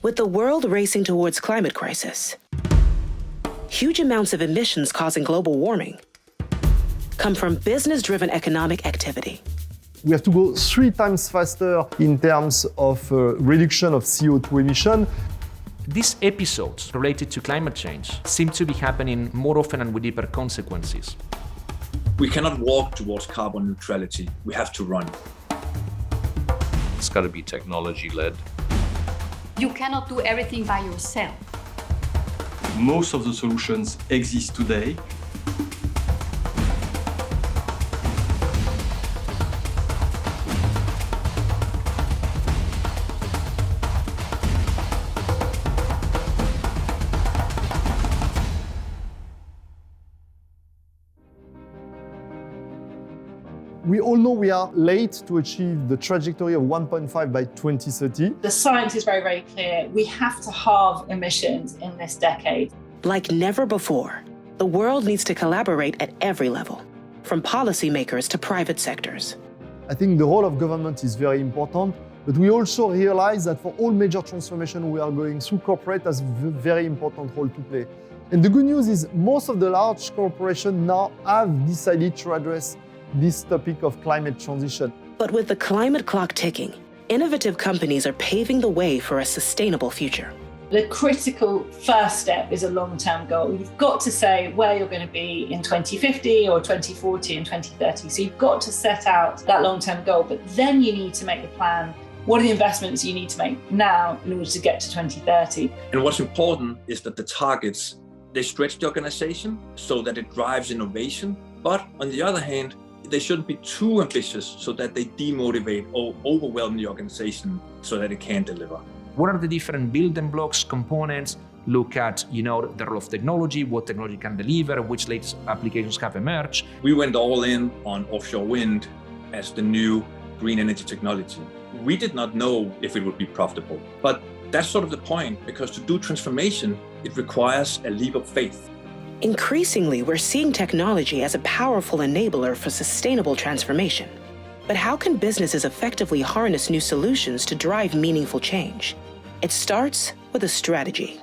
With the world racing towards climate crisis, huge amounts of emissions causing global warming come from business-driven economic activity. We have to go 3 times faster in terms of reduction of CO2 emission. These episodes related to climate change seem to be happening more often and with deeper consequences. We cannot walk towards carbon neutrality. We have to run. It's got to be technology-led. You cannot do everything by yourself. Most of the solutions exist today. We all know we are late to achieve the trajectory of 1.5 by 2030. The science is very, very clear. We have to halve emissions in this decade. Like never before, the world needs to collaborate at every level, from policymakers to private sectors. I think the role of government is very important, but we also realize that for all major transformation we are going through, corporate has a very important role to play. And the good news is most of the large corporations now have decided to address this topic of climate transition. But with the climate clock ticking, innovative companies are paving the way for a sustainable future. The critical first step is a long-term goal. You've got to say where you're going to be in 2050 or 2040 and 2030. So you've got to set out that long-term goal, but then you need to make the plan. What are the investments you need to make now in order to get to 2030? And what's important is that the targets, they stretch the organization so that it drives innovation. But on the other hand, they shouldn't be too ambitious so that they demotivate or overwhelm the organization so that it can't deliver. What are the different building blocks, components? Look at, the role of technology, what technology can deliver, which latest applications have emerged. We went all in on offshore wind as the new green energy technology. We did not know if it would be profitable, but that's sort of the point, because to do transformation, it requires a leap of faith. Increasingly, we're seeing technology as a powerful enabler for sustainable transformation. But how can businesses effectively harness new solutions to drive meaningful change? It starts with a strategy.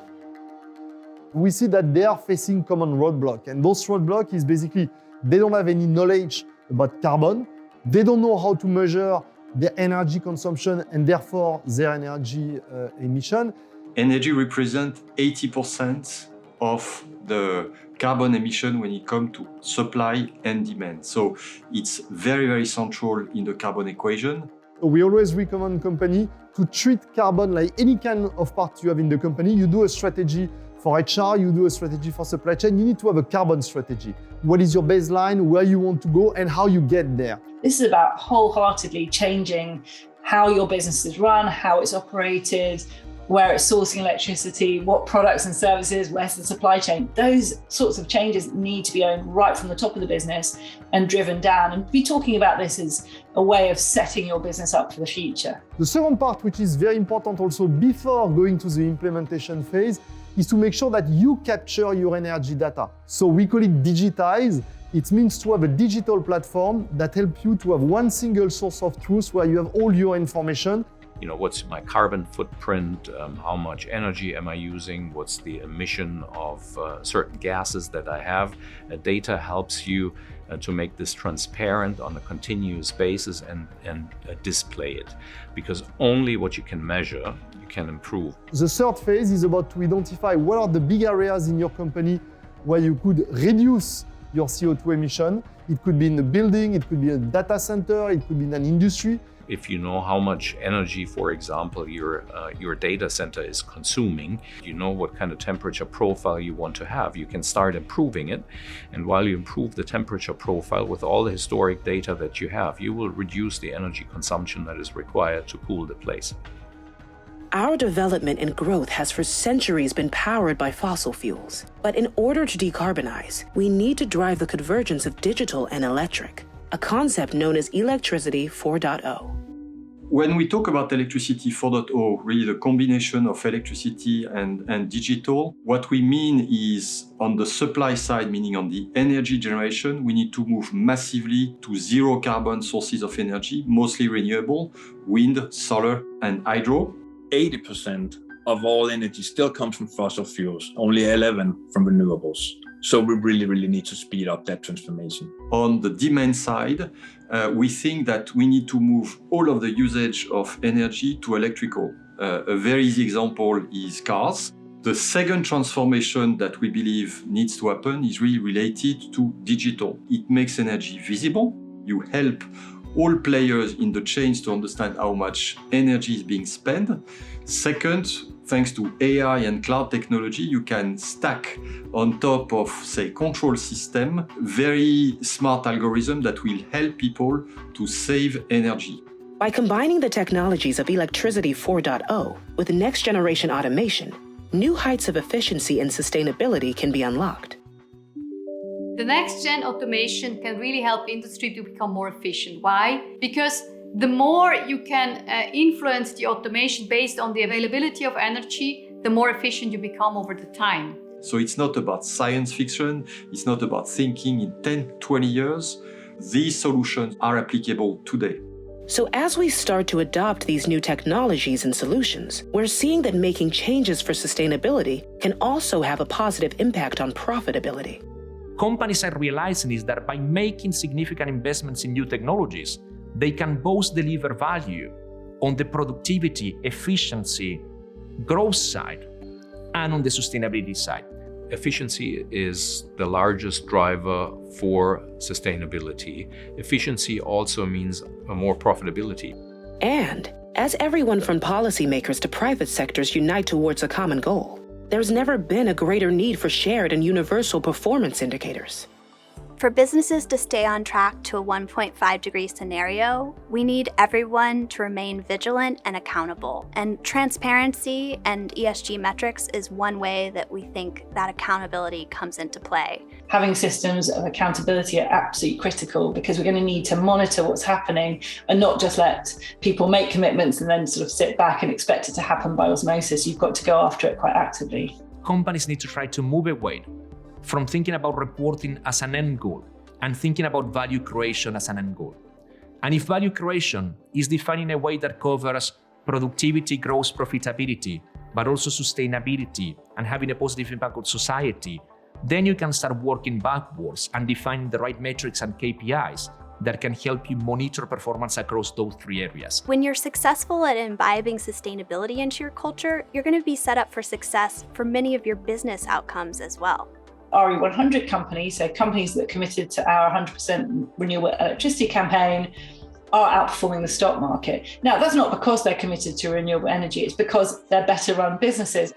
We see that they are facing common roadblock, and those roadblock is basically they don't have any knowledge about carbon, they don't know how to measure their energy consumption and therefore their energy emission. Energy represents 80% of the carbon emission when it comes to supply and demand. So it's very, very central in the carbon equation. We always recommend company to treat carbon like any kind of part you have in the company. You do a strategy for HR, you do a strategy for supply chain, you need to have a carbon strategy. What is your baseline, where you want to go, and how you get there. This is about wholeheartedly changing how your business is run, how it's operated, where it's sourcing electricity, what products and services, where's the supply chain. Those sorts of changes need to be owned right from the top of the business and driven down, and be talking about this as a way of setting your business up for the future. The second part, which is very important also before going to the implementation phase, is to make sure that you capture your energy data. So we call it digitize. It means to have a digital platform that helps you to have one single source of truth where you have all your information. What's my carbon footprint? How much energy am I using? What's the emission of certain gases that I have? Data helps you to make this transparent on a continuous basis and display it. Because only what you can measure, you can improve. The third phase is about to identify what are the big areas in your company where you could reduce your CO2 emission. It could be in a building, it could be a data center, it could be in an industry. If you know how much energy, for example, your data center is consuming, you know what kind of temperature profile you want to have, you can start improving it. And while you improve the temperature profile with all the historic data that you have, you will reduce the energy consumption that is required to cool the place. Our development and growth has for centuries been powered by fossil fuels. But in order to decarbonize, we need to drive the convergence of digital and electric, a concept known as Electricity 4.0. When we talk about Electricity 4.0, really the combination of electricity and digital, what we mean is on the supply side, meaning on the energy generation, we need to move massively to zero carbon sources of energy, mostly renewable, wind, solar, and hydro. 80% of all energy still comes from fossil fuels, only 11 from renewables. So we really need to speed up that transformation. On the demand side, we think that we need to move all of the usage of energy to electrical. A very easy example is cars. The second transformation that we believe needs to happen is really related to digital. It makes energy visible. You help all players in the chains to understand how much energy is being spent. Second, thanks to AI and cloud technology, you can stack on top of, say, control system, very smart algorithm that will help people to save energy. By combining the technologies of Electricity 4.0 with next-generation automation, new heights of efficiency and sustainability can be unlocked. The next-gen automation can really help industry to become more efficient. Why? Because the more you can influence the automation based on the availability of energy, the more efficient you become over the time. So it's not about science fiction, it's not about thinking in 10, 20 years. These solutions are applicable today. So as we start to adopt these new technologies and solutions, we're seeing that making changes for sustainability can also have a positive impact on profitability. Companies are realizing is that by making significant investments in new technologies, they can both deliver value on the productivity, efficiency, growth side, and on the sustainability side. Efficiency is the largest driver for sustainability. Efficiency also means more profitability. And as everyone from policymakers to private sectors unite towards a common goal, there's never been a greater need for shared and universal performance indicators. For businesses to stay on track to a 1.5 degree scenario, we need everyone to remain vigilant and accountable. And transparency and ESG metrics is one way that we think that accountability comes into play. Having systems of accountability are absolutely critical because we're going to need to monitor what's happening and not just let people make commitments and then sort of sit back and expect it to happen by osmosis. You've got to go after it quite actively. Companies need to try to move away from thinking about reporting as an end goal and thinking about value creation as an end goal. And if value creation is defined in a way that covers productivity, growth, profitability, but also sustainability and having a positive impact on society, then you can start working backwards and defining the right metrics and KPIs that can help you monitor performance across those three areas. When you're successful at imbibing sustainability into your culture, you're going to be set up for success for many of your business outcomes as well. RE100 companies, so companies that are committed to our 100% renewable electricity campaign, are outperforming the stock market. Now, that's not because they're committed to renewable energy, it's because they're better run businesses.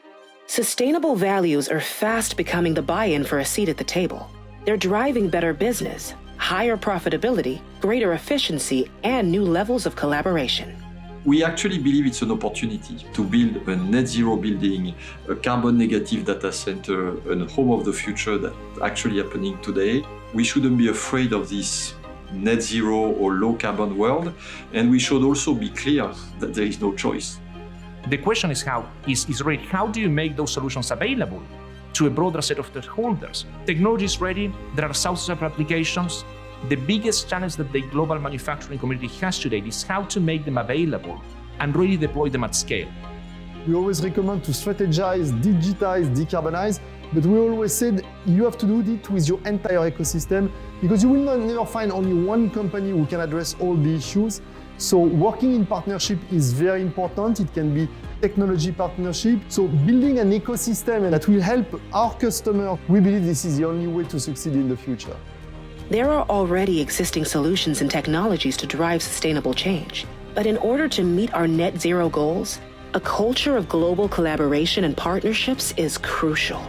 Sustainable values are fast becoming the buy-in for a seat at the table. They're driving better business, higher profitability, greater efficiency, and new levels of collaboration. We actually believe it's an opportunity to build a net zero building, a carbon negative data center, and a home of the future that's actually happening today. We shouldn't be afraid of this net zero or low carbon world, and we should also be clear that there is no choice. The question is how do you make those solutions available to a broader set of stakeholders? Technology is ready, there are thousands of applications. The biggest challenge that the global manufacturing community has today is how to make them available and really deploy them at scale. We always recommend to strategize, digitize, decarbonize, but we always said you have to do it with your entire ecosystem because you will never find only one company who can address all the issues. So working in partnership is very important. It can be technology partnership. So building an ecosystem that will help our customer, we believe this is the only way to succeed in the future. There are already existing solutions and technologies to drive sustainable change. But in order to meet our net zero goals, a culture of global collaboration and partnerships is crucial.